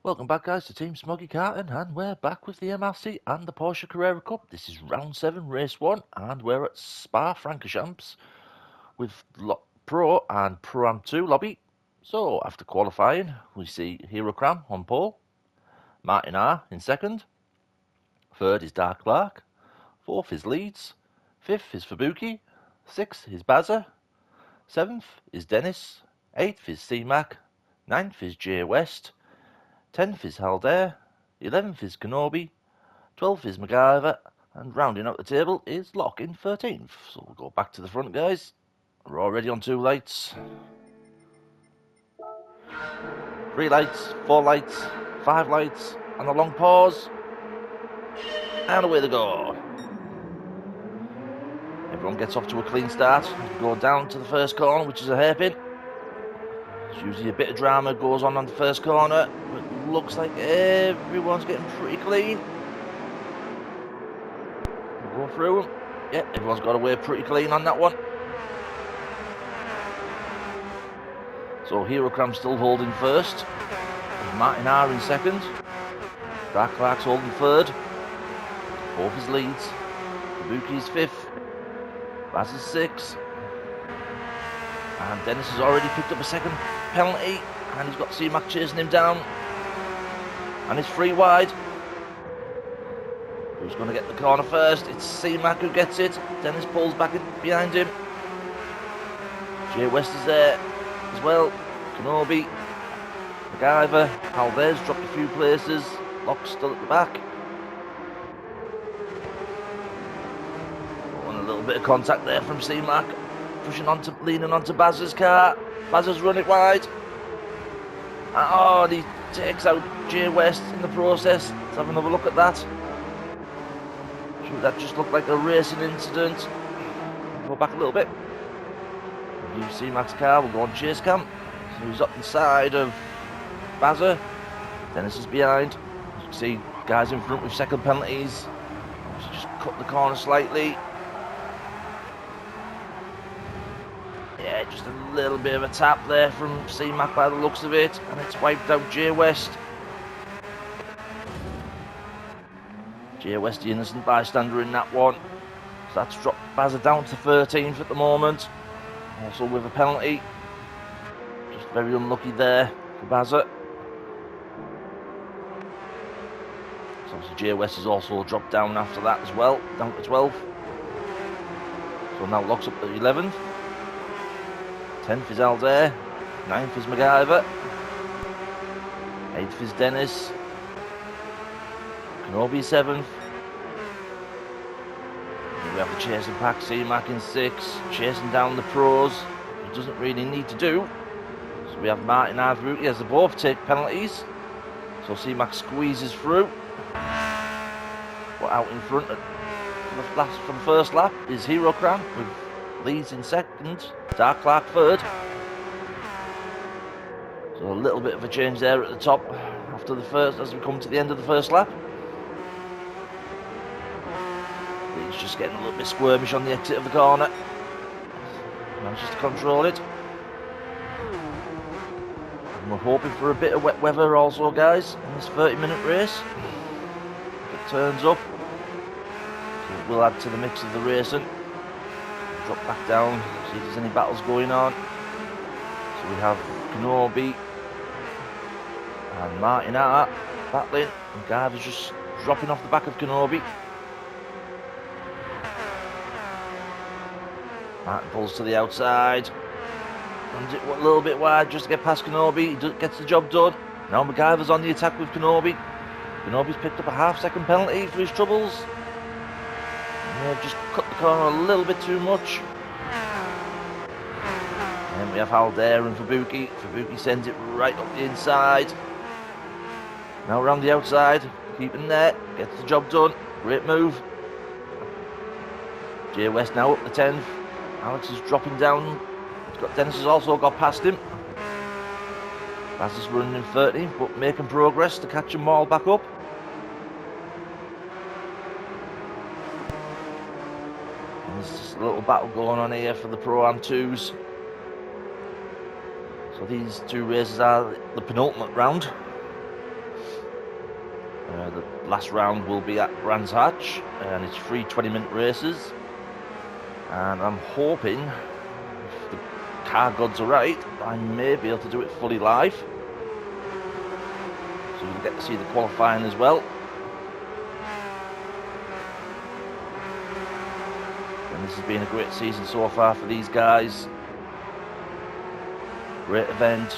Welcome back, guys, to Team Smoggy Carton, and we're back with the MRC and the Porsche Carrera Cup. This is round 7, race 1, and we're at Spa-Francorchamps with Pro and Pro-Am 2 lobby. So, after qualifying, we see Hero Cram on pole, Martin R in second, third is Dark Clark, fourth is Leeds, fifth is Fabuki, sixth is Bazza, seventh is Dennis, eighth is C-Mac, ninth is J West, 10th is Haldair, 11th is Kenobi, 12th is MacGyver, and rounding out the table is Locke in 13th. So we'll go back to the front, guys. We're already on 2 lights. 3 lights, 4 lights, 5 lights, and a long pause. And away they go. Everyone gets off to a clean start. Go down to the first corner, which is a hairpin. There's usually a bit of drama goes on the first corner, but it looks like everyone's getting pretty clean. We'll go through them. Yeah, everyone's got away pretty clean on that one. So Hero Cram still holding first. Martin R in second. Dark Clark's holding third. Fourth is Leeds. Kabuki's fifth. Baz is sixth. And Dennis has already picked up a second penalty, and he's got C-Mac chasing him down. And it's 3 wide. Who's going to get the corner first? It's C-Mac who gets it. Dennis pulls back behind him. J West is there as well. Kenobi, MacGyver, Haldair's dropped a few places. Locke's still at the back. Oh, and a little bit of contact there from C-Mac. Leaning onto Baz's car. Baz has run it wide. And he takes out J West in the process. Let's have another look at that. That just looked like a racing incident. Go back a little bit. You see Mac's car, we'll go on chase cam. So he's up inside of Bazza. Dennis is behind. As you can see, guys in front with second penalties. Just cut the corner slightly. Yeah, just a little bit of a tap there from C-Mac by the looks of it. And it's wiped out J West. J West, the innocent bystander in that one. So that's dropped Bazza down to 13th at the moment. Also with a penalty. Just very unlucky there for Bazza. So obviously J West has also dropped down after that as well, down to 12th. So now Locke's up to 11th. 10th is Aldair. 9th is MacGyver. 8th is Dennis. Kenobi 7th. We have the chasing pack, C-Mac in 6th, chasing down the pros, who doesn't really need to do. So we have Martin and Fabuki as they both take penalties. So C-Mac squeezes through. But out in front for the first lap is Hero Cram with Leeds in second, Dark Clark third. So a little bit of a change there at the top after the first, as we come to the end of the first lap. Leeds just getting a little bit squirmish on the exit of the corner. Manages to control it. And we're hoping for a bit of wet weather also, guys, in this 30-minute race. If it turns up, so it will add to the mix of the racing. Drop back down, see if there's any battles going on. So we have Kenobi and Martin Hart battling, and Garver's just dropping off the back of Kenobi. Martin pulls to the outside, runs it a little bit wide just to get past Kenobi. He gets the job done. Now MacGyver's on the attack with Kenobi. Kenobi's picked up a half-second penalty for his troubles. They've just cut the corner a little bit too much. And we have Haldair and Fabuki. Fabuki sends it right up the inside. Now around the outside, keeping there, gets the job done. Great move. J West now up the 10th. Alex is dropping down. Dennis has also got past him. Baz is running in 13th, but making progress to catch them all back up. And there's just a little battle going on here for the Pro-Am 2s. So these two races are the penultimate round. The last round will be at Brands Hatch, and it's 3 20-minute races. And I'm hoping, if the car gods are right, I may be able to do it fully live. So we'll get to see the qualifying as well. And this has been a great season so far for these guys. Great event.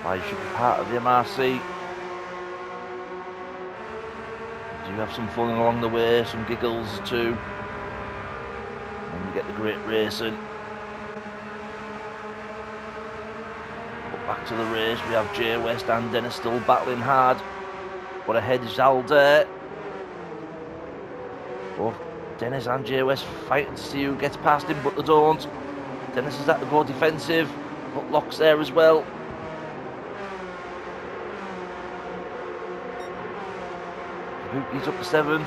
I should be part of the MRC. Do have some fun along the way, some giggles too. And you get the great racing. But back to the race, we have Jay West and Dennis still battling hard. But ahead is Alder. Both Dennis and Jay West fighting to see who gets past him, but they don't. Dennis has had to go defensive, but Locke's there as well. He's up to 7th,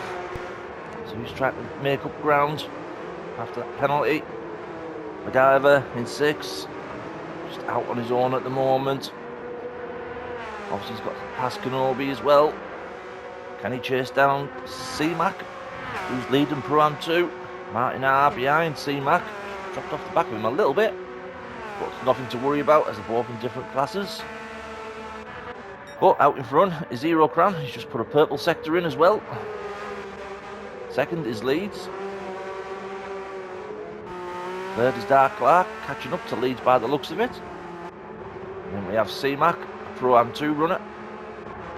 so he's trying to make up ground after that penalty. MacGyver in 6th, just out on his own at the moment. Obviously he's got past Kenobi as well. Can he chase down C-Mac, who's leading Pro-Am 2? Martin R behind C-Mac, dropped off the back of him a little bit, but nothing to worry about as they're both in different classes. But out in front is Zero Crown. He's just put a purple sector in as well. Second is Leeds. Third is Dark Clark, catching up to Leeds by the looks of it. And then we have C-Mac, a Pro-Am 2 runner,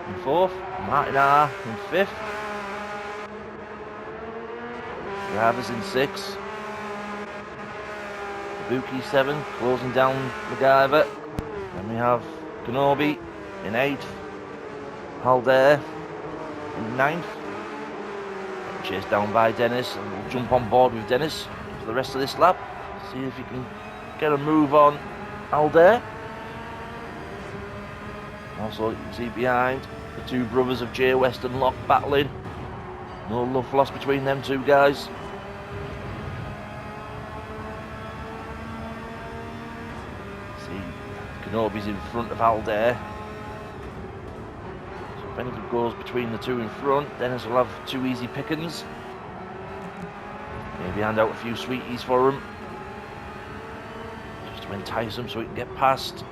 in 4th. Martin R in 5th. Drivers in 6th. Kabuki 7, closing down MacGyver. Then we have Kenobi in 8th, Halder in 9th, chased down by Dennis, and we'll jump on board with Dennis for the rest of this lap, see if he can get a move on Halder. Also you can see behind the two brothers of Jay West and Locke battling, no love lost between them two guys. See, Kenobi's in front of Halder. If anything goes between the two in front, Dennis will have 2 easy pickings. Maybe hand out a few sweeties for him, just to entice him so he can get past.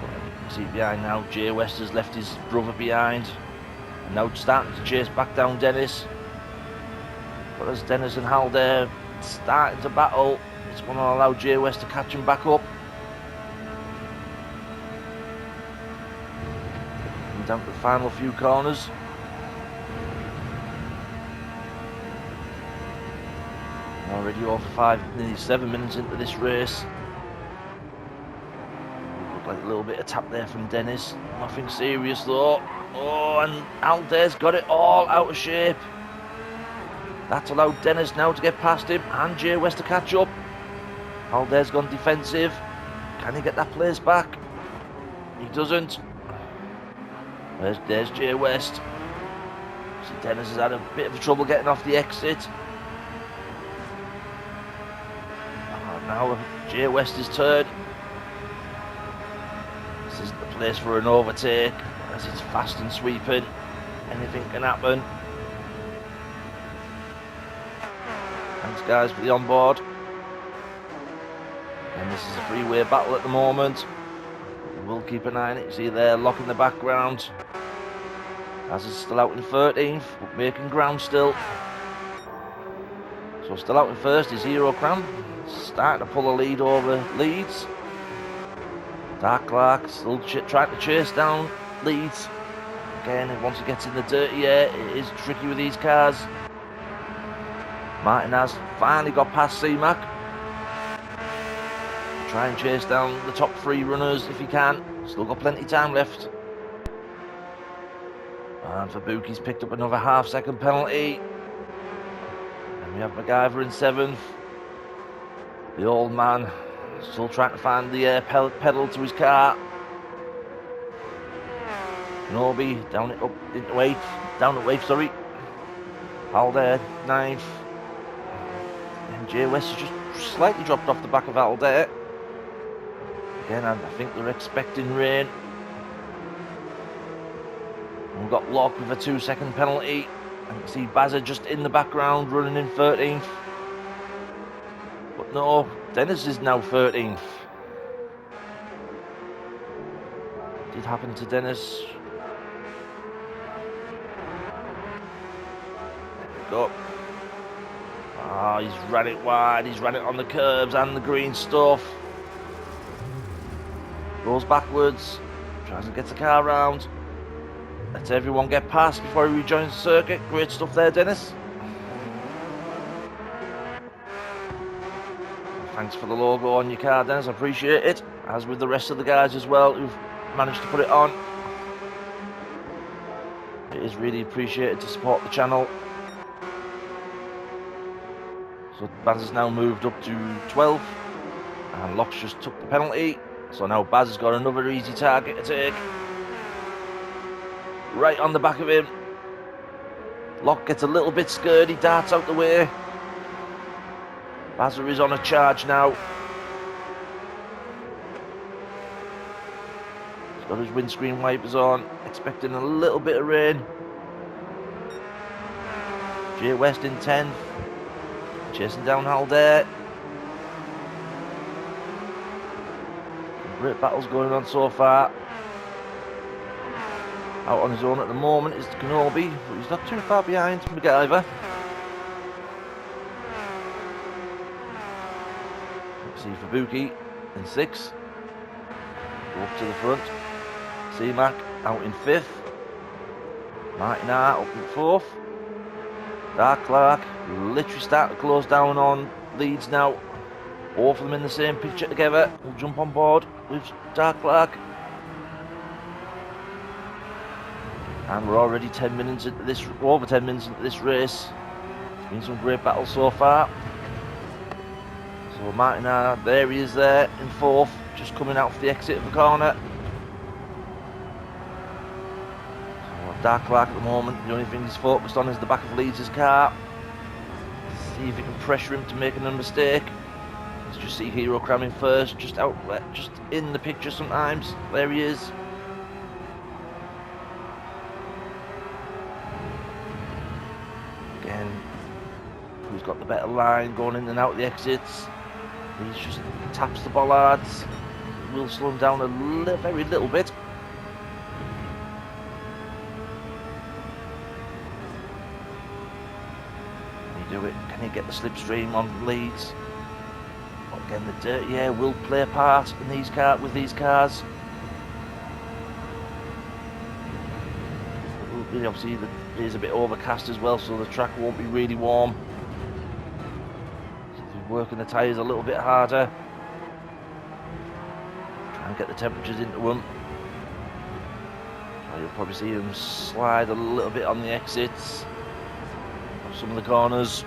But see behind now, Jay West has left his brother behind, and now starting to chase back down Dennis. But as Dennis and Halder starting to battle, it's going to allow Jay West to catch him back up. Down to the final few corners. Already over 5, nearly 7 minutes into this race. Looked like a little bit of tap there from Dennis. Nothing serious though. Oh, and Alder's got it all out of shape. That's allowed Dennis now to get past him and Jay West to catch up. Alder's gone defensive. Can he get that place back? He doesn't. There's Jay West. See, Dennis has had a bit of trouble getting off the exit. And now Jay West is turn. This isn't the place for an overtake, as it's fast and sweeping. Anything can happen. Thanks guys for the onboard. And this is a freeway battle at the moment. We'll keep an eye on it. You see there, Locke in the background. As is still out in 13th, but making ground still. So still out in first is Zero Crown, starting to pull a lead over Leeds. Dark Clark still trying to chase down Leeds. Again, once it gets in the dirty air, it is tricky with these cars. Martin has finally got past C-Mac. Try and chase down the top 3 runners if he can. Still got plenty of time left. And Fabuki's picked up another half-second penalty. And we have MacGyver in 7th. The old man still trying to find the pedal to his car. Kenobi down it up into 8th. Down at 8th, sorry. Halder 9th. And Jay West has just slightly dropped off the back of Halder. Again, I think they're expecting rain. And we've got Locke with a 2-second penalty. And you can see Bazza just in the background running in 13th. But no, Dennis is now 13th. What did happen to Dennis? There we go. Ah, he's ran it wide, he's ran it on the curbs and the green stuff. Goes backwards, tries to get the car round. Lets everyone get past before he rejoins the circuit. Great stuff there, Dennis. Thanks for the logo on your car, Dennis, I appreciate it. As with the rest of the guys as well who've managed to put it on. It is really appreciated to support the channel. So Baz has now moved up to 12, and Locke's just took the penalty. So now Baz has got another easy target to take. Right on the back of him. Locke gets a little bit scared, he darts out the way. Baz is on a charge now. He's got his windscreen wipers on, expecting a little bit of rain. Jay West in 10th. Chasing down Halder. Great battles going on so far. Out on his own at the moment is Kenobi, but he's not too far behind MacGyver. Let's see Fabuki in 6th. Go up to the front. C-Mac out in 5th. Martin R up in 4th. Dark Clark literally starting to close down on Leeds now. Both of them in the same picture together. We'll jump on board with Dark Clark. And we're already 10 minutes into this, over 10 minutes into this race. It's been some great battles so far. So Martin R, there he is there in 4th, just coming out for the exit of the corner. Dark Clark at the moment, the only thing he's focused on is the back of Leeds' car. See if he can pressure him to making a mistake. Let's just see Hero cramming first, just out, just in the picture sometimes. There he is. Again, who's got the better line going in and out the exits? He just taps the bollards. Will slow him down a very little bit. Do it? Can he get the slipstream on Leeds? Again, the dirty air will play a part in these with these cars. Obviously, it is a bit overcast as well, so the track won't be really warm. So they're working the tyres a little bit harder. Try and get the temperatures into them. So you'll probably see them slide a little bit on the exits. Some of the corners.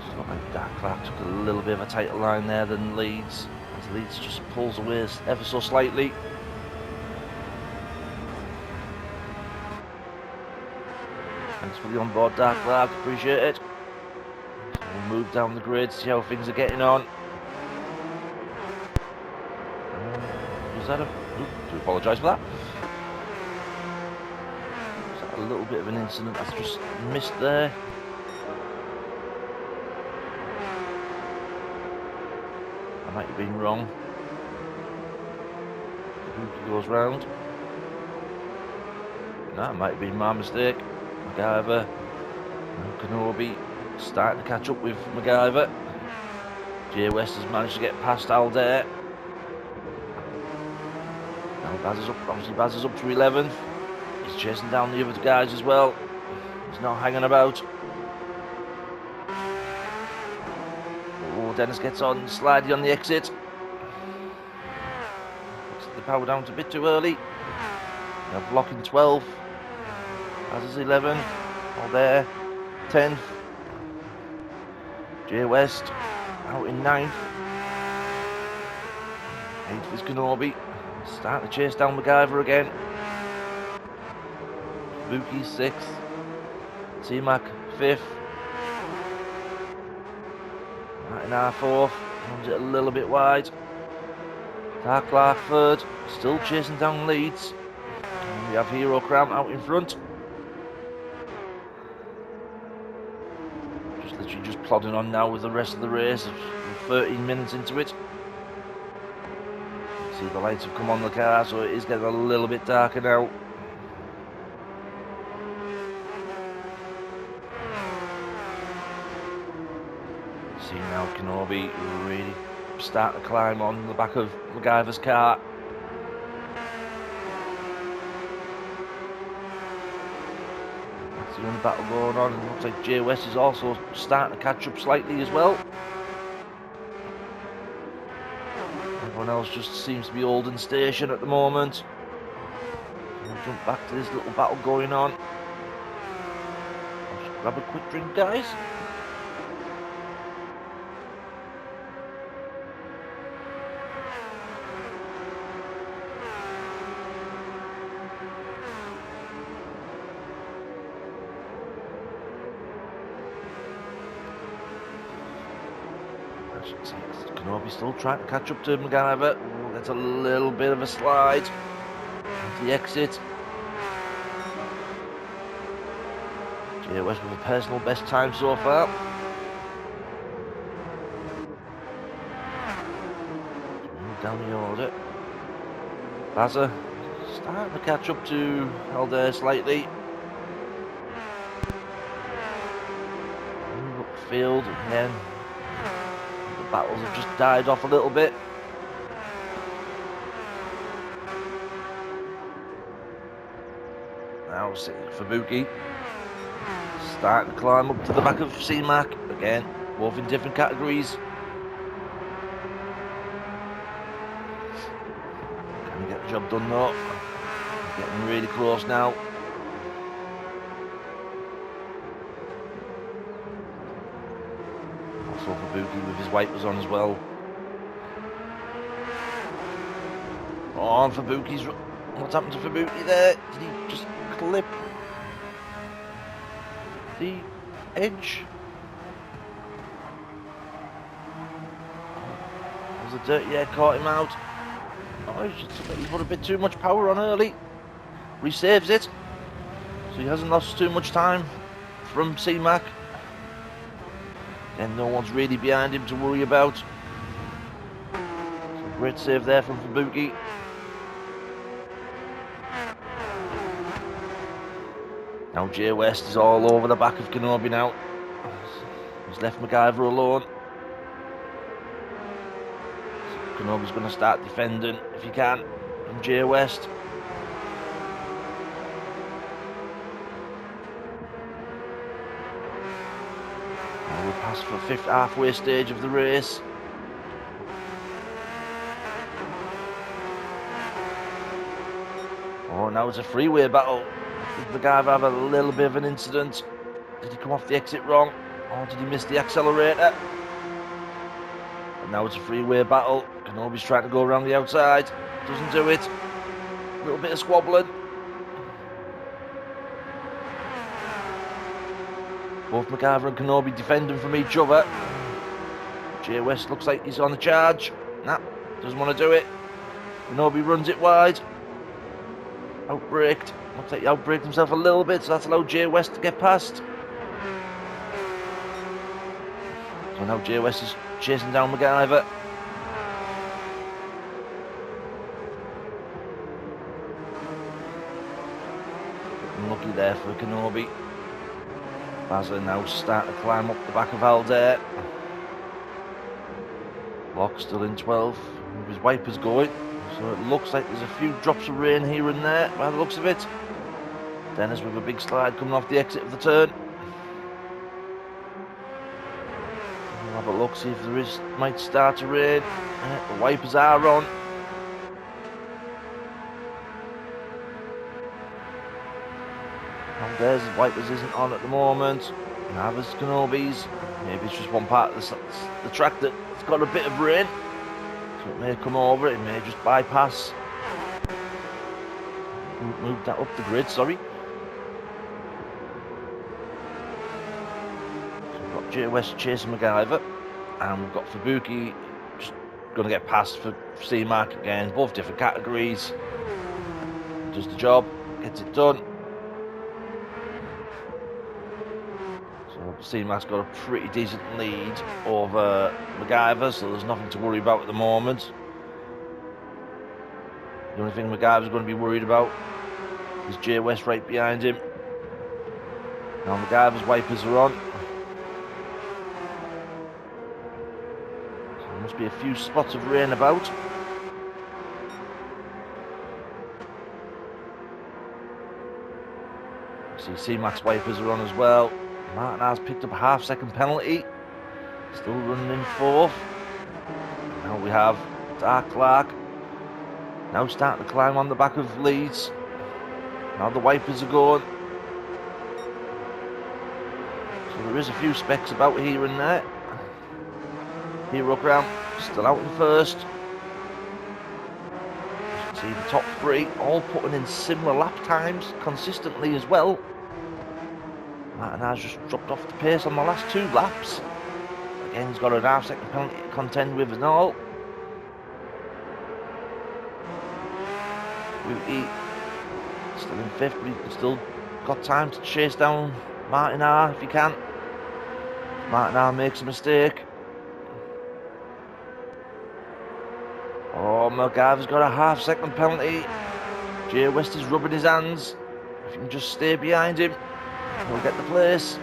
It's not like Dark Clark took a little bit of a tighter line there than Leeds, as Leeds just pulls away ever so slightly. Thanks for the onboard, Dark Clark, appreciate it. So we'll move down the grid, see how things are getting on. Was that a... do apologise for that. Is that a little bit of an incident that's just missed there? I might have been wrong. Who goes round? That might have been my mistake. MacGyver. Kenobi starting to catch up with MacGyver. Jay West has managed to get past Halder. Baz is up, obviously Baz is up to 11th. He's chasing down the other guys as well. He's not hanging about. Oh, Dennis gets on, slidey on the exit. Puts the power down a bit too early. We have Locke in 12. Baz is 11. All there. 10th. Jay West out in 9th. 8th is Kenobi. Starting to chase down MacGyver again. Buki 6th. C-Mac 5th. In our fourth, runs it a little bit wide. Dark Clark third, still chasing down leads. And we have Hero Crown out in front. Just plodding on now with the rest of the race. 13 minutes into it. See, the lights have come on the car, so it is getting a little bit darker now. See now Kenobi really start to climb on the back of MacGyver's car. That's the only battle going on, and it looks like Jay West is also starting to catch up slightly as well. Everyone else just seems to be holding station at the moment. We'll jump back to this little battle going on. I'll just grab a quick drink, guys. Kenobi still trying to catch up to MacGyver. Ooh, that's a little bit of a slide into the exit. Jay West with a personal best time so far. Move down the order. Bazza starting to catch up to Alder slightly. Move up the field again. Battles have just died off a little bit. Now Fubuki starting to climb up to the back of C-Mac again, both in different categories. Can we get the job done though? Getting really close now. Fubuki with his wipers on as well. Oh, Fubuki's... What's happened to Fubuki there? Did he just clip the edge? Was the dirt? Yeah, caught him out. Oh, he's put a bit too much power on early. Resaves it. So he hasn't lost too much time from C-Mac. And no one's really behind him to worry about. So great save there from Fubuki. Now Jay West is all over the back of Kenobi now. He's left MacGyver alone. So Kenobi's going to start defending, if he can, from Jay West. We're past the fifth halfway stage of the race. Oh, now it's a freeway battle. Did the guy have a little bit of an incident? Did he come off the exit wrong? Or did he miss the accelerator? And now it's a freeway battle. Kenobi's trying to go around the outside. Doesn't do it. A little bit of squabbling. Both MacGyver and Kenobi defending from each other. Jay West looks like he's on the charge. Nah, doesn't want to do it. Kenobi runs it wide. Outbraked. Looks like he outbraked himself a little bit, so that's allowed Jay West to get past. So now Jay West is chasing down MacGyver. Unlucky there for Kenobi. Bazza now starting to climb up the back of Alder. Locke still in 12, with his wipers going. So it looks like there's a few drops of rain here and there, by the looks of it. Dennis with a big slide coming off the exit of the turn. We'll have a look, see if there is, might start to rain. The wipers are on. Alder's wipers isn't on at the moment. Neither's Kenobi's. Maybe it's just one part of the track that's got a bit of rain. So it may come over, it may just bypass. Move that up the grid, sorry. So we've got Jay West chasing MacGyver. And we've got Fubuki just going to get past for C-Mac again, both different categories. Does the job, gets it done. So C-Mac's got a pretty decent lead over MacGyver, so there's nothing to worry about at the moment. The only thing MacGyver's going to be worried about is Jay West right behind him. Now MacGyver's wipers are on. So there must be a few spots of rain about. See C-Mac's wipers are on as well. Martin has picked up a half-second penalty. Still running in fourth. Now we have Dark Clark. Now starting to climb on the back of Leeds. Now the wipers are going. So there is a few specks about here and there. Hero Crown still out in first. You can see the top three all putting in similar lap times consistently as well. Martin has just dropped off the pace on the last 2 laps. Again, he's got a half-second penalty to contend with and all. Wooty still in 5th, but he's still got time to chase down Martin R if he can. Martin R makes a mistake. Oh, MacGyver's got a half-second penalty. Jay West is rubbing his hands. If he can just stay behind him, he'll get the place.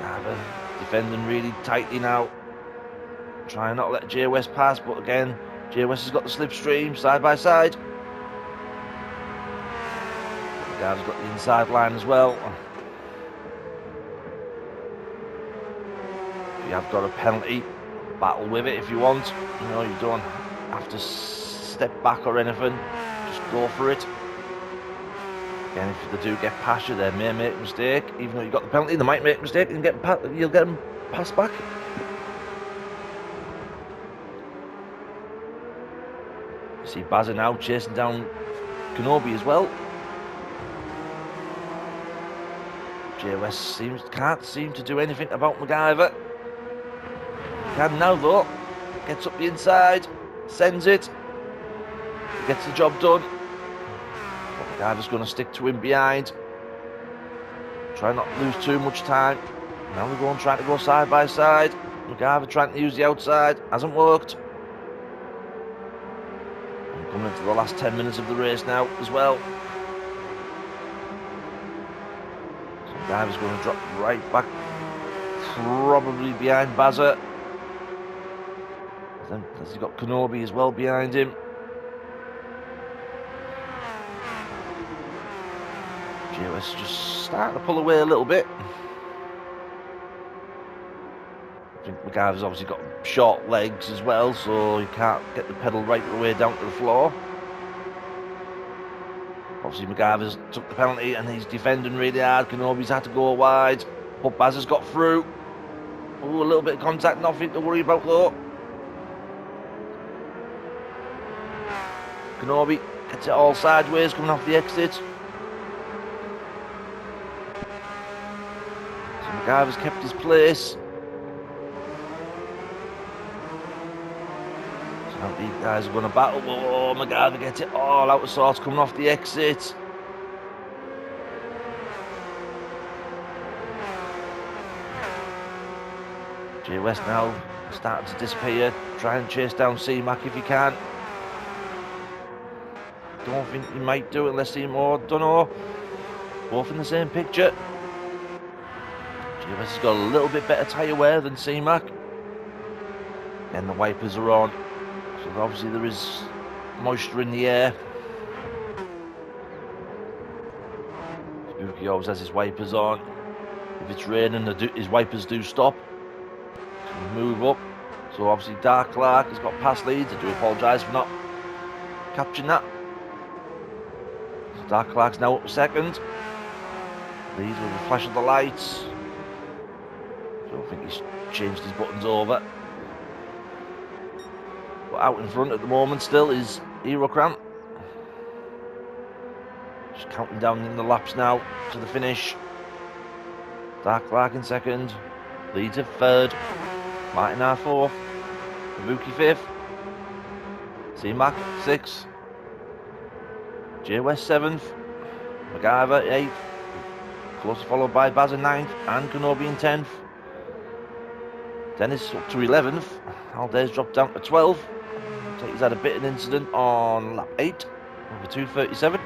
MacGyver defending really tightly now. Trying not to let Jay West pass, but again, Jay West has got the slipstream side by side. MacGyver's got the inside line as well. If you have got a penalty, battle with it if you want. You know, you don't have to step back or anything. Just go for it. Again, if they do get past you, they may make a mistake. Even though you got the penalty, they might make a mistake and you'll get them passed back. You see Bazza now chasing down Kenobi as well. Jay West can't seem to do anything about MacGyver. Can now though. Gets up the inside, sends it, gets the job done. But MacGyver's going to stick to him behind. Try not to lose too much time. Now they're going trying to go side by side. MacGyver trying to use the outside, hasn't worked. And coming into the last 10 minutes of the race now as well. So MacGyver's going to drop right back, probably behind Bazza. Then he's got Kenobi as well behind him. Jay West just starting to pull away a little bit. I think MacGyver's obviously got short legs as well, so he can't get the pedal right the way down to the floor. Obviously MacGyver's took the penalty and he's defending really hard. Kenobi's had to go wide, but Baz has got through. Ooh, a little bit of contact, nothing to worry about though. Kenobi gets it all sideways coming off the exit. So MacGyver's kept his place. So now these guys are going to battle. Oh, MacGyver gets it all out of sorts coming off the exit. Jay West now starting to disappear. Try and chase down C-Mac if he can. Don't think he might do it unless Seymour, don't know. Both in the same picture. Jay West has got a little bit better tyre wear than C-Mac. And the wipers are on. So obviously there is moisture in the air. Fubuki always has his wipers on. If it's raining, his wipers do stop. So we move up. So obviously Dark Clark has got past Leeds. I do apologise for not capturing that. Dark Clark's now up second. Leeds with a flash of the lights. Don't think he's changed his buttons over. But out in front at the moment still is Hero Cramp. Just counting down in the laps now to the finish. Dark Clark in second. Leeds in third. Martin fourth. Kabuki fifth. C-Mac sixth. J West seventh. MacGyver eighth. Closely followed by Baz in ninth. And Kenobi in 10th. Dennis up to 11th. Alde's dropped down to 12th. Looks like he's had a bit of an incident on lap 8 over 2:37.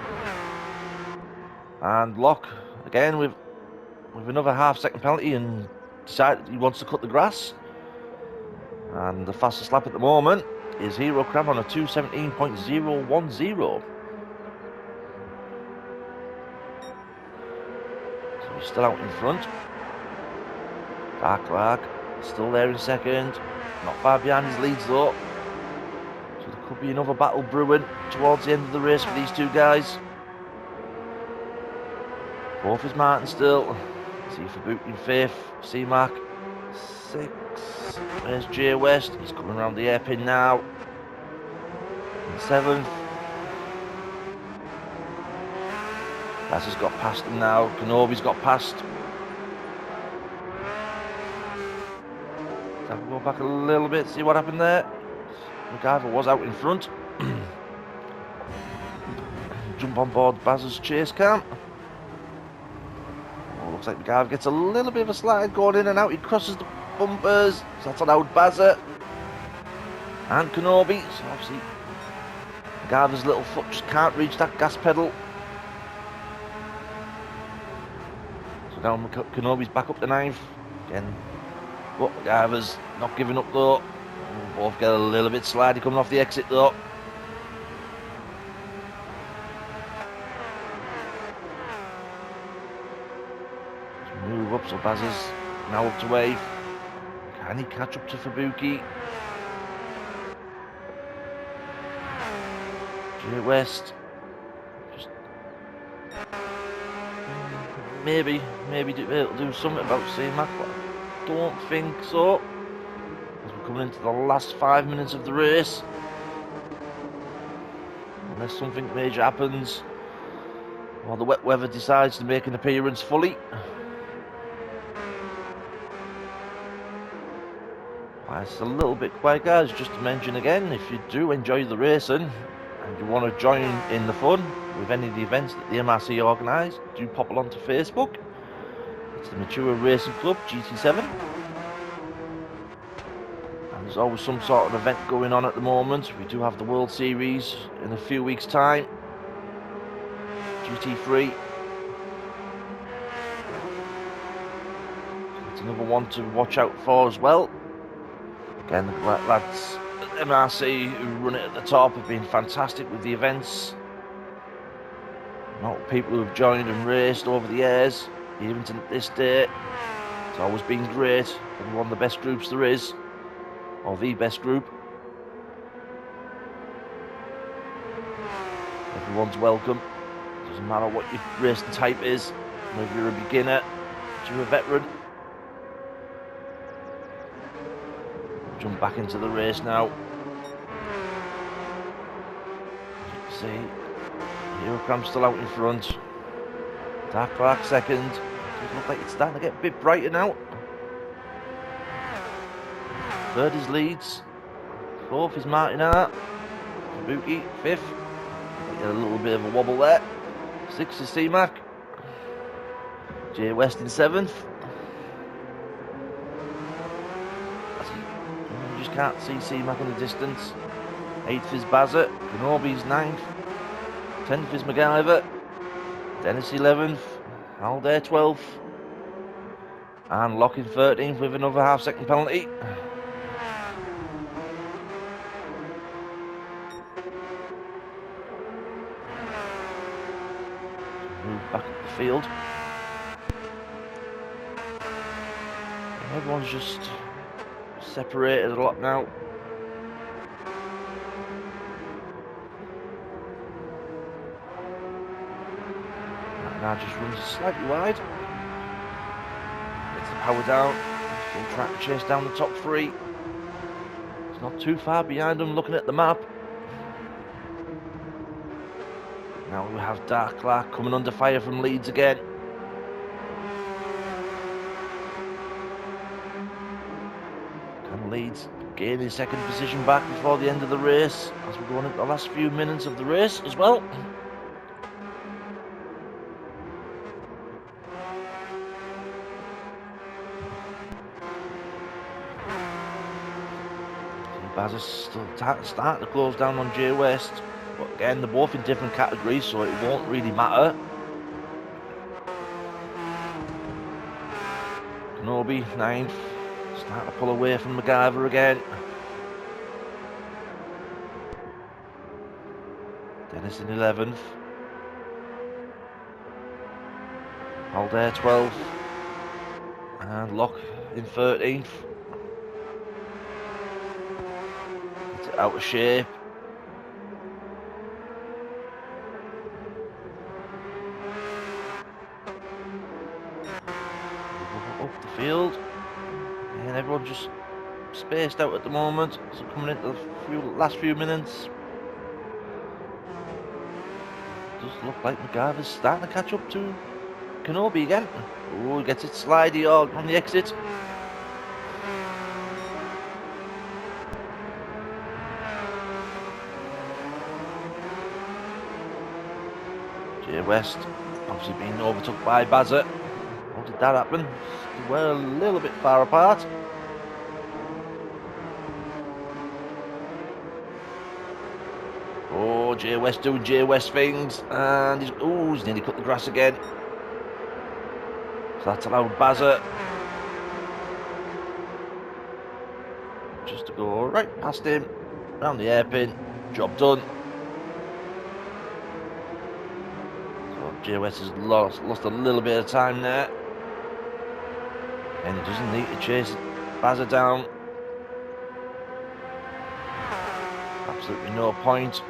And Locke again with another half-second penalty and decided he wants to cut the grass. And the fastest lap at the moment is Hero Crab on a 2:17.010. So he's still out in front. Dark Clark still there in second. Not far behind his leads though. So there could be another battle brewing towards the end of the race for these two guys. Fourth is Martin still. See Fabuki in fifth. C-Mac sixth. There's J West. He's coming around the hairpin now. In seventh. Baz has got past him now. Kenobi's got past. I'll go back a little bit, see what happened there. MacGyver was out in front. Jump on board Baz's chase cam. Oh, looks like MacGyver gets a little bit of a slide going in and out. He crosses the bumpers. So that's allowed Bazza and Kenobi. So obviously MacGyver's little foot just can't reach that gas pedal. So now Kenobi's back up to 9th. Again. But MacGyver's not giving up though. We'll both get a little bit slidey coming off the exit though. Let's move up, so Baz is now up to 8th. Can he catch up to Fabuki? J West. Just maybe do something about C-Mac. Don't think so. As we're coming into the last 5 minutes of the race. Unless something major happens, or the wet weather decides to make an appearance fully. It's a little bit quiet, guys. Just to mention again, if you do enjoy the racing and you want to join in the fun with any of the events that the MRC organise, do pop along to Facebook. It's the Mature Racing Club, GT7. And there's always some sort of event going on at the moment. We do have the World Series in a few weeks' time. GT3. It's another one to watch out for as well. Again, the lads at MRC who run it at the top have been fantastic with the events. A lot of people who have joined and raced over the years. Even to this day, it's always been great. Probably one of the best groups there is, or the best group. Everyone's welcome. Doesn't matter what your racing type is, whether you're a beginner, to a veteran. Jump back into the race now. As you can see, Hero Cram's still out in front. Dark Clark second. Does look like it's starting to get a bit brighter now. Third is Leeds. Fourth is Martin Hart. Kabuki, fifth. A little bit of a wobble there. Sixth is C-Mac. J West in 7th. You just can't see C-Mac in the distance. 8th is Bazza. Kenobi's 9th. 10th is MacGyver. Dennis 11th. Aldair 12th. And Locke in 13th with another half-second penalty. Move back up the field. Everyone's just separated a lot now. That now just runs slightly wide. Gets the power down. Still trying to chase down the top 3. It's not too far behind them looking at the map. Now we have Dark Clark coming under fire from Leeds again. Leeds gaining second position back before the end of the race as we're going into the last few minutes of the race as well. Baz is still starting to close down on Jay West, but again, they're both in different categories, so it won't really matter. Kenobi, 9th, starting to pull away from MacGyver again. Dennis in 11th. Aldair 12th. And Locke in 13th. It's out of shape. Up the field. And everyone just spaced out at the moment. So coming into the last few minutes. Does look like MacGyver's starting to catch up to Kenobi again. Oh, he gets it slidey on the exit. Jay West obviously being overtook by Bazza. How did that happen? They were a little bit far apart. Oh, Jay West doing Jay West things, and he's nearly cut the grass again. So that's allowed Bazza just to go right past him, round the hairpin, job done. So Jay West has lost a little bit of time there, and he doesn't need to chase Bazza down. Absolutely no point.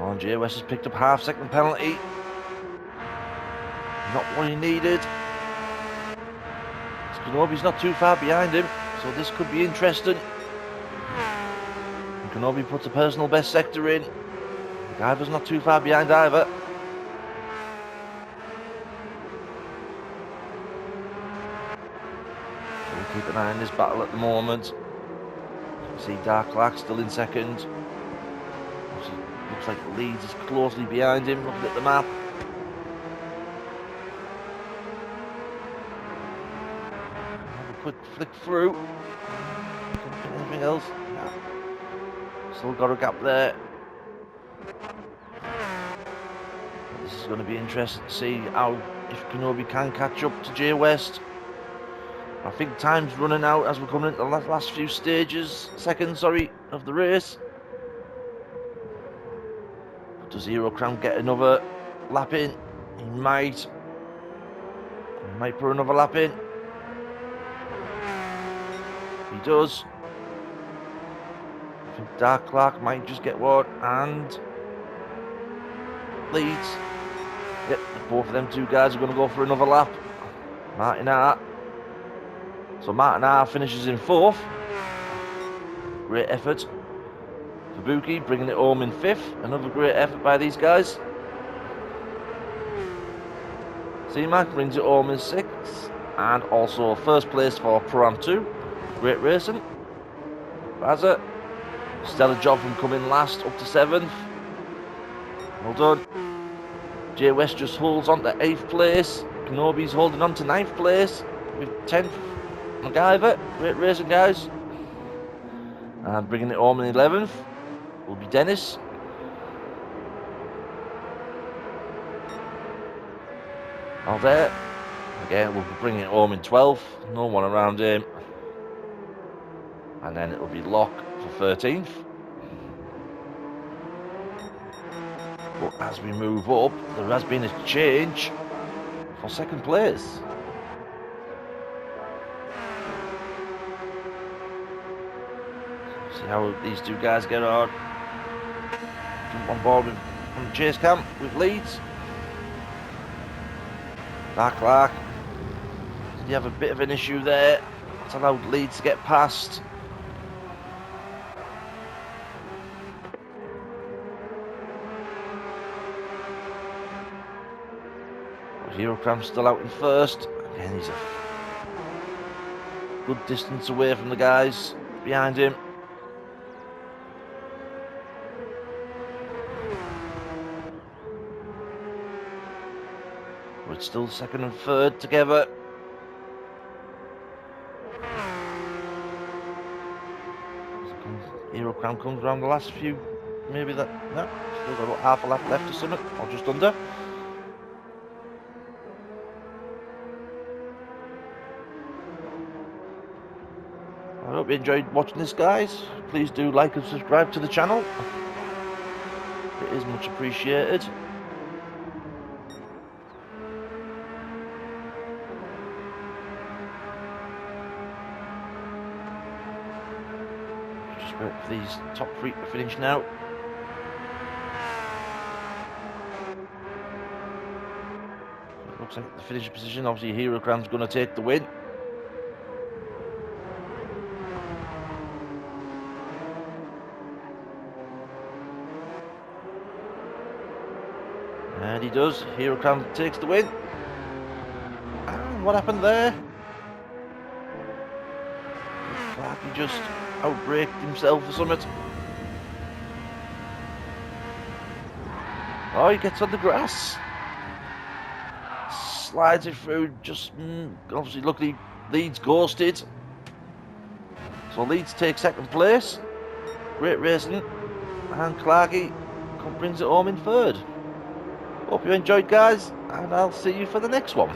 Oh, Jay West has picked up half-second penalty. Not what he needed. Kenobi's not too far behind him, so this could be interesting. Kenobi puts a personal best sector in. MacGyver's not too far behind either. So we'll keep an eye on this battle at the moment. See Dark Clark still in second. Looks like Leeds is closely behind him, looking at the map. Have a quick flick through. Anything else? Yeah. Still got a gap there. This is going to be interesting to see if Kenobi can catch up to Jay West. I think time's running out as we're coming into the last few seconds of the race. Does Hero Crown get another lap in? He might put another lap in. He does. I think Dark Clark might just get one, and Leeds. Yep, both of them two guys are going to go for another lap. Martin Hart. So Martin Hart finishes in 4th. Great effort. Fubuki bringing it home in 5th. Another great effort by these guys. C-Mac brings it home in 6th. And also first place for Pro Am 2. Great racing. Bazza. Stellar job from coming last up to 7th. Well done. Jay West just holds on to 8th place. Kenobi's holding on to 9th place with 10th. MacGyver. Great racing, guys. And bringing it home in 11th will be Dennis. Aldair. Again, we'll be bringing it home in 12th. No one around him. And then it'll be Locke for 13th. But as we move up, there has been a change for 2nd place. See how these two guys get on. Jump on board from the chase camp with Leeds. Dark Clark. Did he have a bit of an issue there? It's allowed Leeds to get past. Hero Crown's still out in first. Again, he's a good distance away from the guys behind him. But it's still second and third together. Hero Crown comes around the last few, maybe that, no, still got about half a lap left or something, or just under. I hope you enjoyed watching this, guys. Please do like and subscribe to the channel. It is much appreciated. Just wait for these top three to finish now. It looks like the finishing position, obviously Hero Crown's going to take the win. And he does. Hero Crown takes the win. And what happened there? Looks like he just outbraked himself or something. Oh, he gets on the grass. Slides it through. Just obviously, luckily, Leeds ghosted. So Leeds takes second place. Great racing. And Clarkey brings it home in third. Hope you enjoyed, guys, and I'll see you for the next one.